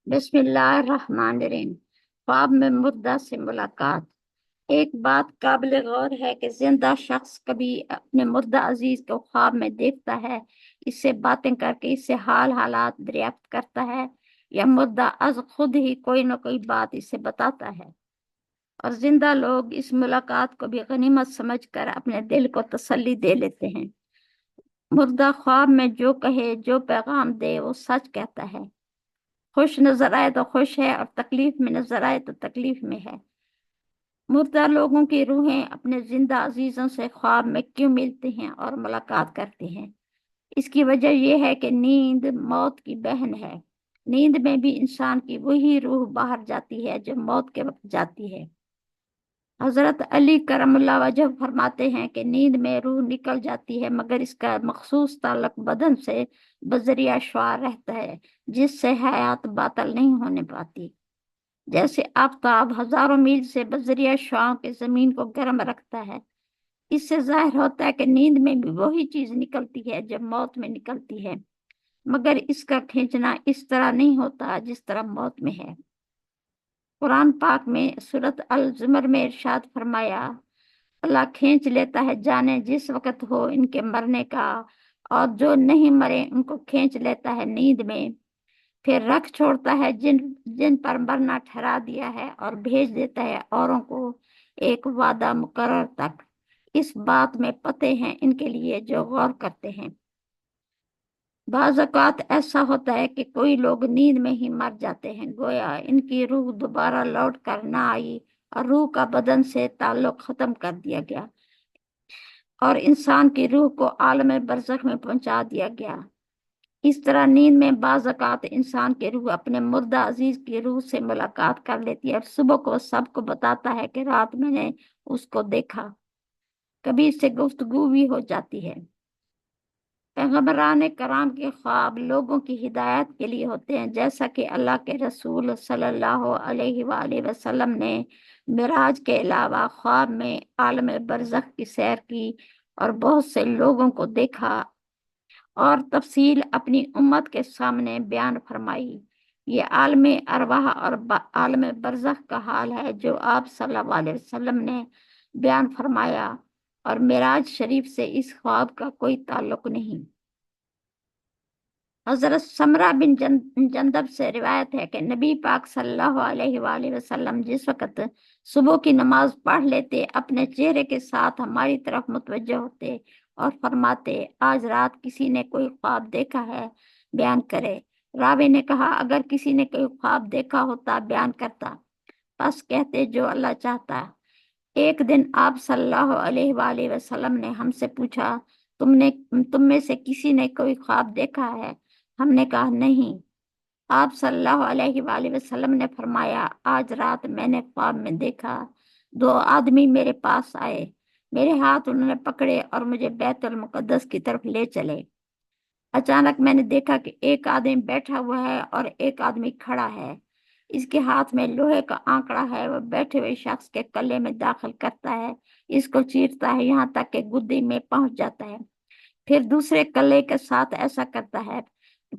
बिस्मिल्लाहिर्रहमानिर्रहीम। ख्वाब में मुर्दा से मुलाकात। एक बात काबिल गौर है कि जिंदा शख्स कभी अपने मुर्दा अजीज को ख्वाब में देखता है, इससे बातें करके इससे हाल हालात दरियाफ्त करता है, या मुर्दा अज खुद ही कोई न कोई बात इसे बताता है। और जिंदा लोग इस मुलाकात को भी गनीमत समझकर अपने दिल को तसल्ली दे लेते हैं। मुर्दा ख्वाब में जो कहे, जो पैगाम दे, वो सच कहता है। खुश नजर आए तो खुश है, और तकलीफ में नजर आए तो तकलीफ में है। मुर्दा लोगों की रूहें अपने जिंदा अजीजों से ख्वाब में क्यों मिलते हैं और मुलाकात करते हैं? इसकी वजह यह है कि नींद मौत की बहन है। नींद में भी इंसान की वही रूह बाहर जाती है जो मौत के वक्त जाती है। हजरत अली करमुल्लाह वजह फरमाते हैं कि नींद में रूह निकल जाती है, मगर इसका मखसूस ताल्लुक बदन से बजरिया श्वार रहता है, जिससे हयात बातल नहीं होने पाती। जैसे आफताब हजारों मील से बजरिया शुआओं के जमीन को गर्म रखता है, इससे जाहिर होता है कि नींद में भी वही चीज निकलती है जब मौत में निकलती है, मगर इसका खींचना इस तरह नहीं होता जिस तरह मौत में है। कुरान पाक में सूरत अल जुमर में इरशाद फरमाया, अल्लाह खींच लेता है जाने जिस वक्त हो इनके मरने का, और जो नहीं मरे उनको खींच लेता है नींद में, फिर रख छोड़ता है जिन जिन पर मरना ठहरा दिया है, और भेज देता है औरों को एक वादा मुकर्रर तक। इस बात में पते हैं इनके लिए जो गौर करते हैं। बाज़ औक़ात ऐसा होता है कि कोई लोग नींद में ही मर जाते हैं, गोया इनकी रूह दोबारा लौट कर ना आई और रूह का बदन से ताल्लुक खत्म कर दिया गया, और इंसान की रूह को आलम बरज़ख में पहुंचा दिया गया। इस तरह नींद में बाज़ औक़ात इंसान की रूह अपने मुर्दा अजीज की रूह से मुलाकात कर लेती है, और सुबह को सबको बताता है कि रात मैंने उसको देखा। कभी इससे गुफ्तगू भी हो जाती है। पैगंबरान कराम के ख्वाब लोगों की हिदायत के लिए होते हैं, जैसा कि अल्लाह के रसूल सल्लल्लाहु अलैहि वसल्लम ने मिराज के अलावा ख्वाब में आलम बरज़ख की सैर की और बहुत से लोगों को देखा और तफसील अपनी उम्मत के सामने बयान फरमाई। ये आलम अरवाह और आलम बरज़ख का हाल है जो आप सल्लल्लाहु अलैहि वसल्लम ने बयान फरमाया, और मिराज शरीफ से इस ख्वाब का कोई ताल्लुक नहीं। हजरत समरा बिन जंदब से रिवायत है कि नबी पाक सल्लल्लाहु अलैहि वसल्लम जिस वक्त सुबह की नमाज पढ़ लेते, अपने चेहरे के साथ हमारी तरफ मुतवज्जह होते और फरमाते, आज रात किसी ने कोई ख्वाब देखा है, बयान करे। रावी ने कहा, अगर किसी ने कोई ख्वाब देखा होता बयान करता। बस कहते, जो अल्लाह चाहता। एक दिन आप सल्लल्लाहु अलैहि वसल्लम ने हमसे पूछा, तुम में से किसी ने कोई ख्वाब देखा है? हमने कहा, नहीं। आप सल्लल्लाहु अलैहि वसल्लम ने फरमाया, आज रात मैंने ख्वाब में देखा, दो आदमी मेरे पास आए, मेरे हाथ उन्होंने पकड़े और मुझे बैतुल मुकद्दस की तरफ ले चले। अचानक मैंने देखा कि एक आदमी बैठा हुआ है और एक आदमी खड़ा है। इसके हाथ में लोहे का आंकड़ा है, वह बैठे हुए शख्स के गले में दाखिल करता है, इसको चीरता है यहाँ तक कि गुद्दी में पहुंच जाता है। फिर दूसरे कल्ले के साथ ऐसा करता है,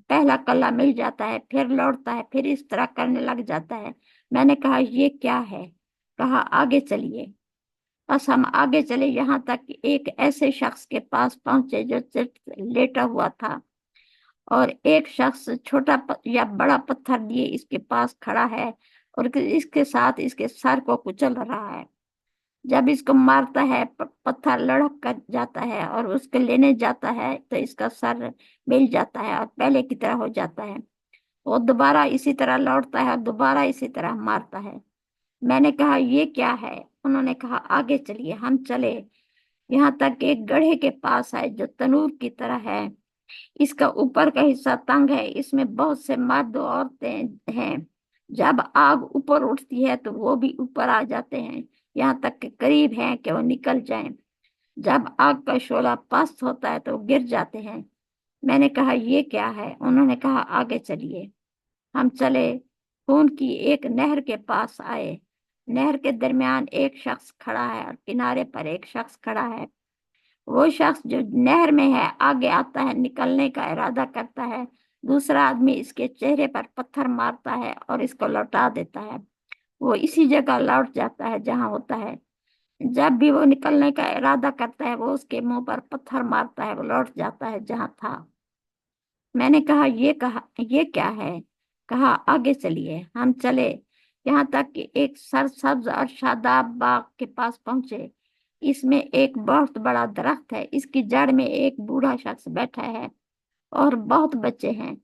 पहला कल्ला मिल जाता है, फिर लौटता है, फिर इस तरह करने लग जाता है। मैंने कहा, ये क्या है? कहा, आगे चलिए। बस हम आगे चले, यहाँ तक कि एक ऐसे शख्स के पास पहुंचे जो सिर्फ लेटा हुआ था, और एक शख्स छोटा या बड़ा पत्थर लिए इसके पास खड़ा है और इसके साथ इसके सर को कुचल रहा है। जब इसको मारता है, पत्थर लढ़क कर जाता है और उसको लेने जाता है तो इसका सर मिल जाता है और पहले की तरह हो जाता है। वो दोबारा इसी तरह लौटता है और दोबारा इसी तरह मारता है। मैंने कहा, ये क्या है? उन्होंने कहा, आगे चलिए। हम चले, यहाँ तक एक गड्ढे के पास आए जो तनूर की तरह है। इसका ऊपर का हिस्सा तंग है, इसमें बहुत से मर्द और औरतें हैं। जब आग ऊपर उठती है तो वो भी ऊपर आ जाते हैं, यहाँ तक के करीब हैं कि वो निकल जाएं। जब आग का शोला पस्त होता है तो वो गिर जाते हैं। मैंने कहा, ये क्या है? उन्होंने कहा, आगे चलिए। हम चले, खून की एक नहर के पास आए। नहर के दरमियान एक शख्स खड़ा है और किनारे पर एक शख्स खड़ा है। वो शख्स जो नहर में है आगे आता है, निकलने का इरादा करता है, दूसरा आदमी इसके चेहरे पर पत्थर मारता है और इसको लौटा देता है। वो इसी जगह लौट जाता है जहां होता है। जब भी वो निकलने का इरादा करता है वो उसके मुंह पर पत्थर मारता है, वो लौट जाता है जहां था। मैंने कहा ये क्या है। कहा आगे चलिए। हम चले यहाँ तक कि एक सरसब्ज और शादाब बाग के पास पहुंचे। इसमें एक बहुत बड़ा दरख्त है, इसकी जड़ में एक बूढ़ा शख्स बैठा है और बहुत बच्चे हैं।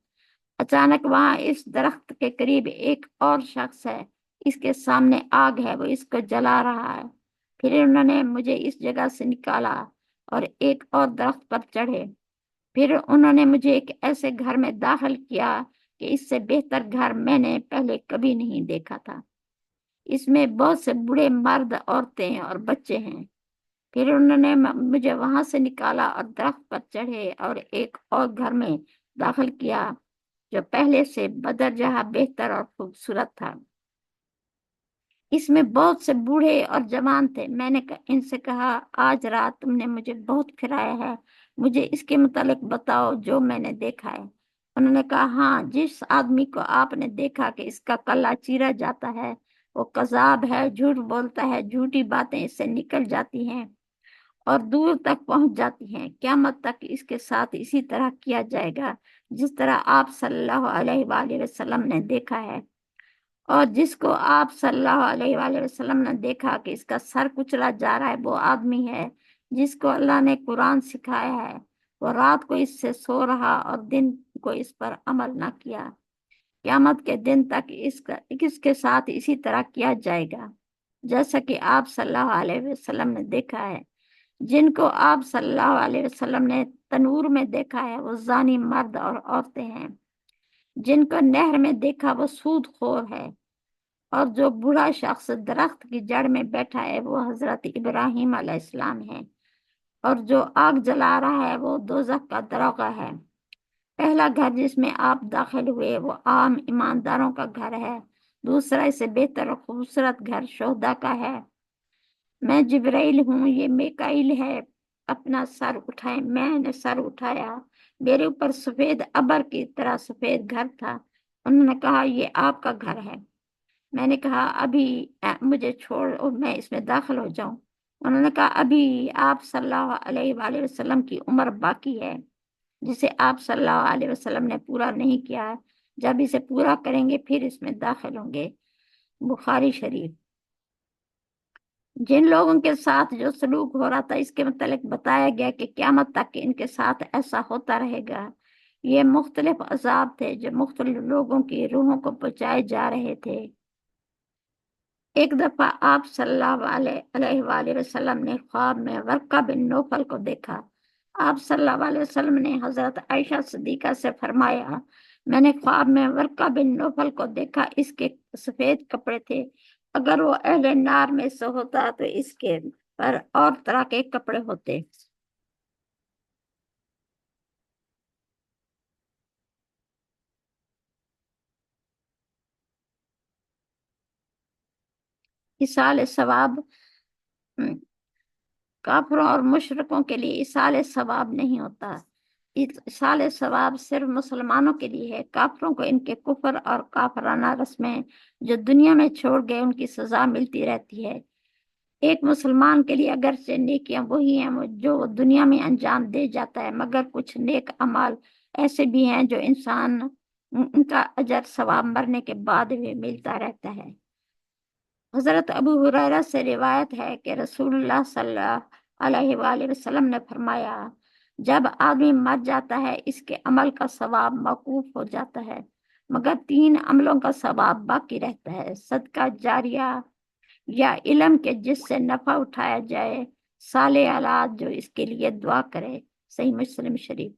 अचानक वहां इस दरख्त के करीब एक और शख्स है, इसके सामने आग है, वो इसको जला रहा है। फिर उन्होंने मुझे इस जगह से निकाला और एक और दरख्त पर चढ़े। फिर उन्होंने मुझे एक ऐसे घर में दाखिल किया कि इससे बेहतर घर मैंने पहले कभी नहीं देखा था। इसमें बहुत से बूढ़े मर्द, औरतें और बच्चे हैं। फिर उन्होंने मुझे वहां से निकाला और दरख्त पर चढ़े और एक और घर में दाखिल किया जो पहले से बदरजहा बेहतर और खूबसूरत था। इसमें बहुत से बूढ़े और जवान थे। मैंने इनसे कहा, आज रात तुमने मुझे बहुत फिराया है, मुझे इसके मुतालिक बताओ जो मैंने देखा है। उन्होंने कहा, हाँ, जिस आदमी को आपने देखा कि इसका कल्ला चीरा जाता है वो कज़ाब है, झूठ बोलता है, झूठी बातें इससे निकल जाती हैं और दूर तक पहुंच जाती हैं। क़यामत तक इसके साथ इसी तरह किया जाएगा जिस तरह आप सल्लल्लाहु अलैहि वसल्लम ने देखा है। और जिसको आप सल्लल्लाहु अलैहि वसल्लम ने देखा कि इसका सर कुचला जा रहा है, वो आदमी है जिसको अल्लाह ने कुरान सिखाया है। वो रात को इससे सो रहा और दिन को इस पर अमल ना किया। क़यामत के दिन तक इसके साथ इसी तरह किया जाएगा जैसा कि आप सल्लल्लाहु अलैहि वसल्लम ने देखा है। जिनको आप सल्लल्लाहु अलैहि वसल्लम ने तनूर में देखा है वो जानी मर्द और औरतें हैं। जिनको नहर में देखा वो सूदखोर है। और जो बूढ़ा शख्स दरख्त की जड़ में बैठा है वो हजरत इब्राहिम अलैहिस्सलाम है। और जो आग जला रहा है वो दोजख का दरोगा है। पहला घर जिसमें आप दाखिल हुए वो आम ईमानदारों का घर है। दूसरा इससे बेहतर और खूबसूरत घर शोहदा का है। मैं जिब्राइल हूँ, ये मीकाईल है। अपना सर उठाए। मैंने सर उठाया। मेरे ऊपर सफेद अबर की तरह सफेद घर था। उन्होंने कहा, ये आपका घर है। मैंने कहा, अभी मुझे छोड़ और मैं इसमें दाखिल हो जाऊं। उन्होंने कहा, अभी आप सल्लल्लाहु अलैहि वसल्लम की उम्र बाकी है जिसे आप सल्लल्लाहु अलैहि वसल्लम ने पूरा नहीं किया है। जब इसे पूरा करेंगे फिर इसमें दाखिल होंगे। बुखारी शरीफ। जिन लोगों के साथ जो सलूक हो रहा था इसके मुतालिक बताया गया कि क़यामत तक इनके साथ ऐसा होता रहेगा। ये मुख्तलिफ अजाब थे जो मुख्तलिफ लोगों की रूहों को पहुंचाए जा रहे थे। एक दफा आप सल्लल्लाहु अलैहि वसल्लम ने ख्वाब में वर्का बिन नौफल को देखा। आप सल्लल्लाहु अलैहि वसल्लम ने हजरत आयशा सिद्दीका से फरमाया, मैंने ख्वाब में वर्का बिन नौफल को देखा। इसके सफेद कपड़े थे। अगर वो अहले नार में से होता तो इसके पर और तरह के कपड़े होते। इसाल सवाब। काफिरों और मुशरिकों के लिए इसाले सवाब नहीं होता। इसाले सवाब सिर्फ मुसलमानों के लिए है। काफिरों को इनके कुफर और काफराना रस्में जो दुनिया में छोड़ गए उनकी सजा मिलती रहती है। एक मुसलमान के लिए अगरचे नेकियां वही हैं जो वो दुनिया में अंजाम दे जाता है, मगर कुछ नेक अमाल ऐसे भी हैं जो इंसान उनका अजर सवाब मरने के बाद भी मिलता रहता है। हजरत अबू हुरैरा से रिवायत है कि रसूलुल्लाह सल्लल्लाहु अलैहि वसल्लम ने फरमाया, जब आदमी मर जाता है इसके अमल का सवाब मौकूफ हो जाता है, मगर 3 अमलों का सवाब बाकी रहता है। सदका जारिया या इल्म के जिससे नफा उठाया जाए, साले औलाद जो इसके लिए दुआ करे। सही मुस्लिम शरीफ।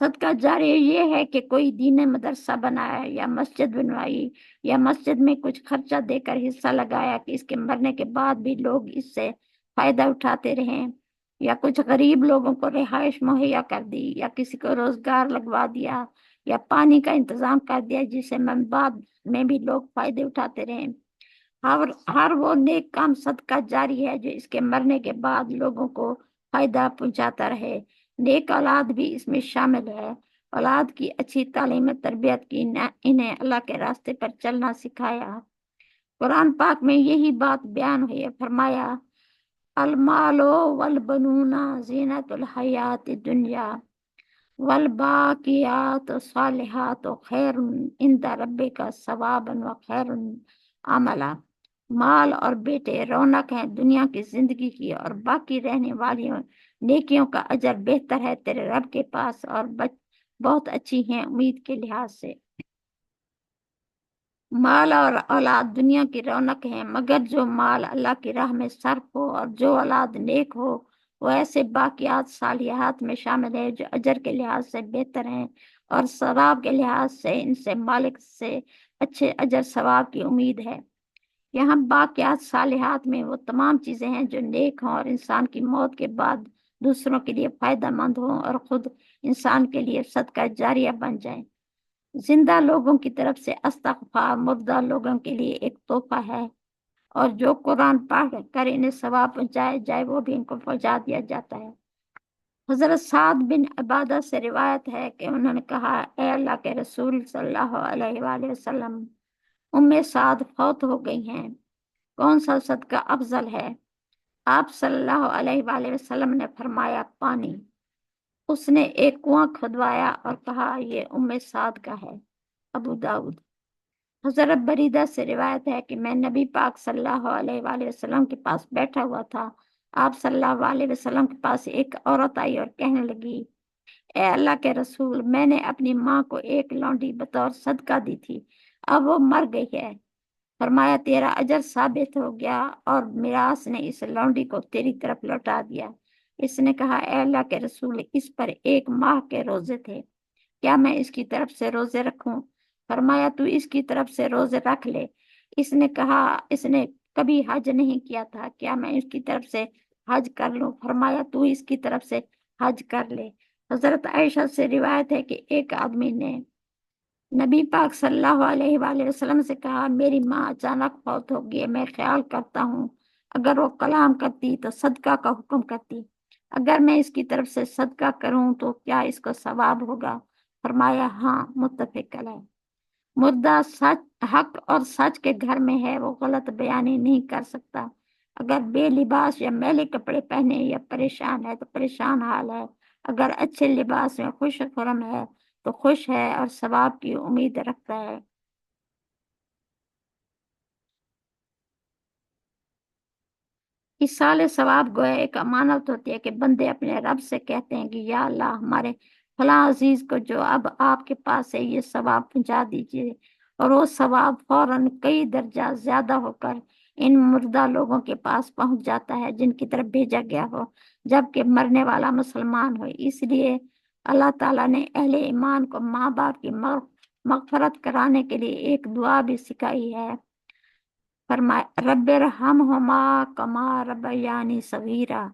सदका जारी ये है कि कोई दीन मदरसा बनाया या मस्जिद बनवाई या मस्जिद में कुछ खर्चा देकर हिस्सा लगाया कि इसके मरने के बाद भी लोग इससे फायदा उठाते रहें, या कुछ गरीब लोगों को रिहाइश मुहैया कर दी, या किसी को रोजगार लगवा दिया, या पानी का इंतजाम कर दिया जिससे बाद में भी लोग फायदे उठाते रहें। हर वो नेक काम सदका जारी है जो इसके मरने के बाद लोगों को फायदा पहुंचाता रहे। नेक औलाद भी इसमें शामिल है। اولاد کی اچھی تعلیم تربیت کی، انہیں اللہ کے راستے پر چلنا سکھایا۔ قرآن پاک میں یہی بات بیان ہوئی ہے، فرمایا المال والبنون زینت الحیات الدنیا والباقیات الصالحات خیر عند ربک ثوابا وخیر عملا۔ مال اور بیٹے رونق ہیں دنیا کی زندگی کی، اور باقی رہنے والی نیکیوں کا اجر بہتر ہے تیرے رب کے پاس، اور بہت اچھی ہیں امید کے لحاظ سے۔ مال اور اولاد دنیا کی رونق ہیں، مگر جو مال اللہ کی راہ میں صرف ہو اور جو اولاد نیک ہو وہ ایسے باقیات صالحات میں شامل ہے جو اجر کے لحاظ سے بہتر ہیں اور ثواب کے لحاظ سے ان سے مالک سے اچھے اجر ثواب کی امید ہے۔ یہاں باقیات صالحات میں وہ تمام چیزیں ہیں جو نیک ہوں اور انسان کی موت کے بعد دوسروں کے لیے فائدہ مند ہوں اور خود انسان کے لیے صدقہ جاریہ بن جائیں۔ زندہ لوگوں کی طرف سے استغفار مردہ لوگوں کے لیے ایک تحفہ ہے، اور جو قرآن پڑھ کر انہیں ثواب پہنچائے جائے وہ بھی ان کو پہنچا دیا جاتا ہے۔ حضرت سعد بن عبادہ سے روایت ہے کہ انہوں نے کہا، اے اللہ کے رسول صلی اللہ علیہ وآلہ وسلم، سعد فوت ہو گئی ہیں، کون سا صدقہ افضل ہے؟ آپ صلی اللہ علیہ وآلہ وسلم نے فرمایا پانی۔ اس نے ایک کنواں کھدوایا اور کہا یہ سعد کا ہے۔ ابو داؤد۔ حضرت بریدہ سے روایت ہے کہ میں نبی پاک صلی اللہ علیہ وآلہ وسلم کے پاس بیٹھا ہوا تھا، آپ صلی اللہ علیہ وسلم کے پاس ایک عورت آئی اور کہنے لگی، اے اللہ کے رسول، میں نے اپنی ماں کو ایک لونڈی بطور صدقہ دی تھی، اب وہ مر گئی ہے۔ فرمایا تیرا اجر ثابت ہو گیا، اور میراث نے اس لونڈی کو تیری طرف لوٹا دیا۔ اس نے کہا، اے اللہ کے رسول، اس پر 1 ماہ کے روزے تھے، کیا میں اس کی طرف سے روزے رکھوں؟ فرمایا تو اس کی طرف سے روزے رکھ لے۔ اس نے کہا، اس نے کبھی حج نہیں کیا تھا، کیا میں اس کی طرف سے حج کر لوں؟ فرمایا تو اس کی طرف سے حج کر لے۔ حضرت عائشہ سے روایت ہے کہ ایک آدمی نے نبی پاک صلی اللہ علیہ وآلہ وسلم سے کہا، میری ماں اچانک فوت ہو گئی، میں خیال کرتا ہوں اگر وہ کلام کرتی تو صدقہ کا حکم کرتی، اگر میں اس کی طرف سے صدقہ کروں تو کیا اس کو ثواب ہوگا؟ فرمایا ہاں، متفق علیہ۔ مردہ حق اور سچ کے گھر میں ہے، وہ غلط بیانی نہیں کر سکتا، اگر بے لباس یا میلے کپڑے پہنے یا پریشان ہے تو پریشان حال ہے، اگر اچھے لباس میں خوش خرم ہے تو خوش ہے اور ثواب کی امید رکھتا ہے۔ ایصال ثواب گویا ایک امانت ہوتی ہے کہ بندے اپنے رب سے کہتے ہیں کہ یا اللہ، ہمارے فلاں عزیز کو جو اب آپ کے پاس ہے یہ ثواب پہنچا دیجیے، اور وہ ثواب فوراً کئی درجہ زیادہ ہو کر ان مردہ لوگوں کے پاس پہنچ جاتا ہے جن کی طرف بھیجا گیا ہو، جبکہ مرنے والا مسلمان ہو۔ اس لیے اللہ تعالیٰ نے اہل ایمان کو ماں باپ کی مغفرت کرانے کے لیے ایک دعا بھی سکھائی ہے۔ فرمایا رب ارحمہما کما ربیانی صغیرا۔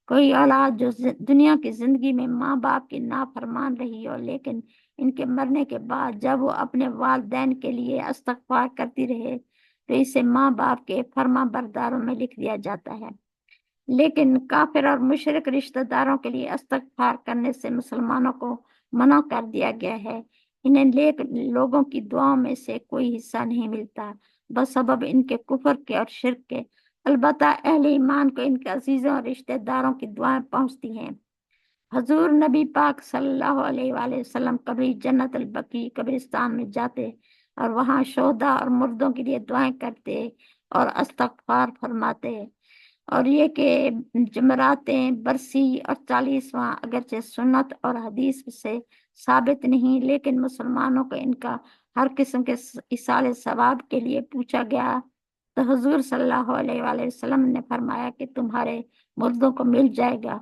کوئی اولاد جو دنیا کی زندگی میں ماں باپ کی نافرمان رہی ہو، لیکن ان کے مرنے کے بعد جب وہ اپنے والدین کے لیے استغفار کرتی رہے تو اسے ماں باپ کے فرما برداروں میں لکھ دیا جاتا ہے۔ لیکن کافر اور مشرک رشتہ داروں کے لیے استغفار کرنے سے مسلمانوں کو منع کر دیا گیا ہے۔ انہیں نیک لوگوں کی دعاؤں میں سے کوئی حصہ نہیں ملتا بسبب ان کے کفر کے اور شرک کے، البتہ اہل ایمان کو ان کے عزیزوں اور رشتہ داروں کی دعائیں پہنچتی ہیں۔ حضور نبی پاک صلی اللہ علیہ وآلہ وسلم کبھی جنت البقیع قبرستان میں جاتے اور وہاں شہداء اور مردوں کے لیے دعائیں کرتے اور استغفار فرماتے، اور یہ کہ جمراتیں برسی اور 40واں اگرچہ سنت اور حدیث سے ثابت نہیں، لیکن مسلمانوں کو ان کا ہر قسم کے ایصال ثواب کے لیے پوچھا گیا تو حضور صلی اللہ علیہ وآلہ وسلم نے فرمایا کہ تمہارے مردوں کو مل جائے گا۔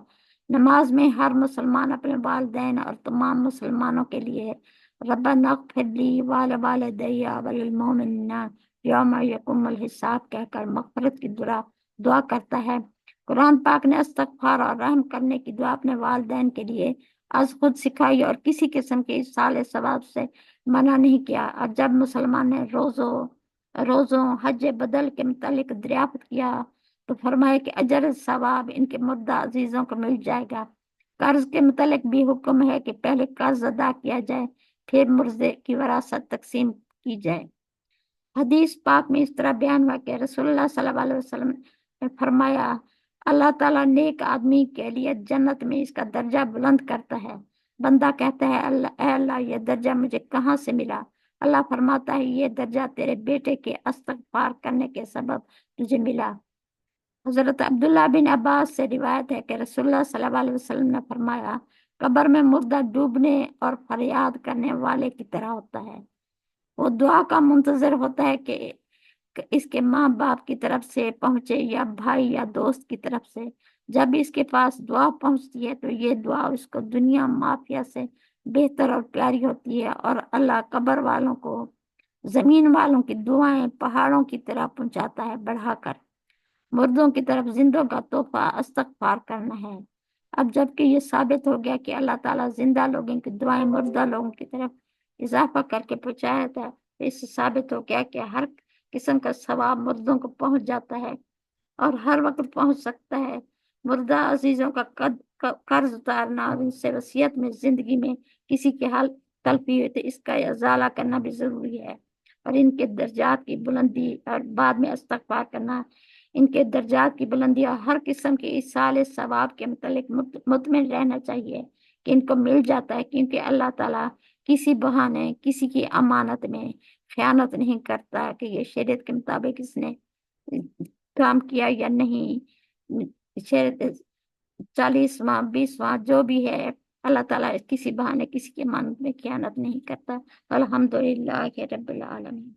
نماز میں ہر مسلمان اپنے والدین اور تمام مسلمانوں کے لیے ربنا اغفر لی ولوالدی وللمؤمنین یوم یقوم الحساب کہہ کر مغفرت کی دعا کرتا ہے۔ قرآن پاک نے استغفار اور رحم کرنے کی دعا اپنے والدین کے لیے از خود سکھائی اور کسی قسم کے ایصال ثواب سے منع نہیں کیا۔ اور جب مسلمان نے روزوں حج بدل کے متعلق دریافت کیا تو فرمایا کہ اجر ثواب ان کے مردہ عزیزوں کو مل جائے گا۔ قرض کے متعلق بھی حکم ہے کہ پہلے قرض ادا کیا جائے، پھر مرضے کی وراثت تقسیم کی جائے۔ حدیث پاک میں اس طرح بیان ہوا کہ رسول اللہ صلی اللہ علیہ وسلم نے فرمایا، اللہ تعالیٰ نیک آدمی کے لیے جنت میں اس کا درجہ بلند کرتا ہے۔ بندہ کہتا ہے، اے اللہ، یہ درجہ مجھے کہاں سے ملا؟ اللہ فرماتا ہے، یہ درجہ تیرے بیٹے کے استغفار کرنے کے سبب تجھے ملا۔ حضرت عبداللہ بن عباس سے روایت ہے کہ رسول اللہ صلی اللہ علیہ وسلم نے فرمایا، قبر میں مردہ ڈوبنے اور فریاد کرنے والے کی طرح ہوتا ہے۔ وہ دعا کا منتظر ہوتا ہے کہ اس کے ماں باپ کی طرف سے پہنچے یا بھائی یا دوست کی طرف سے۔ جب اس کے پاس دعا پہنچتی ہے تو یہ دعا اس کو دنیا مافیا سے بہتر اور پیاری ہوتی ہے، اور اللہ قبر والوں کو زمین والوں کی دعائیں پہاڑوں کی طرح پہنچاتا ہے بڑھا کر۔ مردوں کی طرف زندوں کا تحفہ استغفار کرنا ہے۔ اب جب کہ یہ ثابت ہو گیا کہ اللہ تعالیٰ زندہ لوگوں کی دعائیں مردہ لوگوں کی طرف اضافہ کر کے پہنچایا تھا، اس سے ثابت ہو گیا کہ ہر قسم کا ثواب مردوں کو پہنچ جاتا ہے اور ہر وقت پہنچ سکتا ہے۔ مردہ عزیزوں کا قرض اتارنا اور ان سے وصیت میں زندگی میں کسی کی حال تلفی ہوئی تو اس کا ازالہ کرنا بھی ضروری ہے، اور ان کے درجات کی بلندی اور بعد میں استغفار کرنا، ان کے درجات کی بلندی اور ہر قسم کے ایصال ثواب کے متعلق مطمئن رہنا چاہیے کہ ان کو مل جاتا ہے، کیونکہ اللہ تعالیٰ کسی بہانے کسی کی امانت میں خیانت نہیں کرتا کہ یہ شریعت کے مطابق اس نے کام کیا یا نہیں۔ شریعت 40واں 20واں جو بھی ہے، اللہ تعالیٰ کسی بہانے کسی کی امانت میں خیانت نہیں کرتا۔ الحمدللہ رب العالمین۔